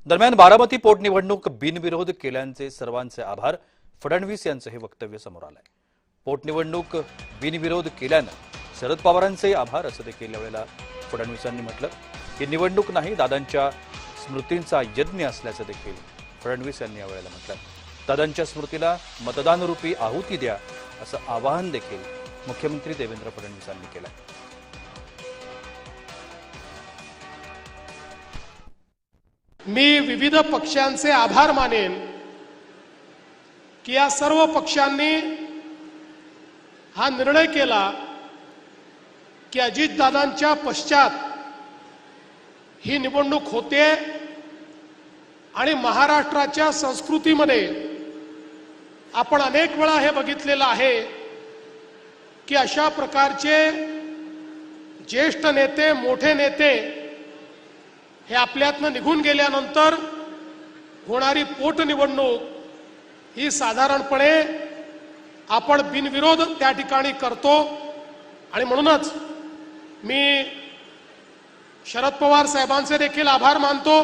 दरम्यान बारामती पोटनिवडणूक बिनविरोध केल्याचे सर्वांचे आभार, फडणवीस यांचं हे वक्तव्य समोर आलंय। पोटनिवडणूक बिनविरोध केल्यानं शरद पवारांचे आभार असं देखील यावेळेला फडणवीसांनी म्हटलं। ही निवडणूक नाही, दादांच्या स्मृतींचा यज्ञ असल्याचं देखील फडणवीस यांनी यावेळेला म्हटलं। दादांच्या स्मृतीला मतदानरूपी आहुती द्या असं आवाहन देखील मुख्यमंत्री देवेंद्र फडणवीसांनी केलं। मी विविध पक्षांचे आभार मानेन की या सर्व पक्षांनी हा निर्णय केला की अजितदादांच्या पश्चात ही निवडणूक होते आणि महाराष्ट्राच्या संस्कृतीमध्ये आपण अनेक वेळा हे बघितलेलं आहे की अशा प्रकारचे ज्येष्ठ नेते, मोठे नेते हे आपल्यातनं निघून गेल्यानंतर होणारी पोटनिवडणूक ही साधारणपणे आपण बिनविरोध त्या ठिकाणी करतो। आणि म्हणूनच मी शरद पवार साहेबांचे देखील आभार मानतो।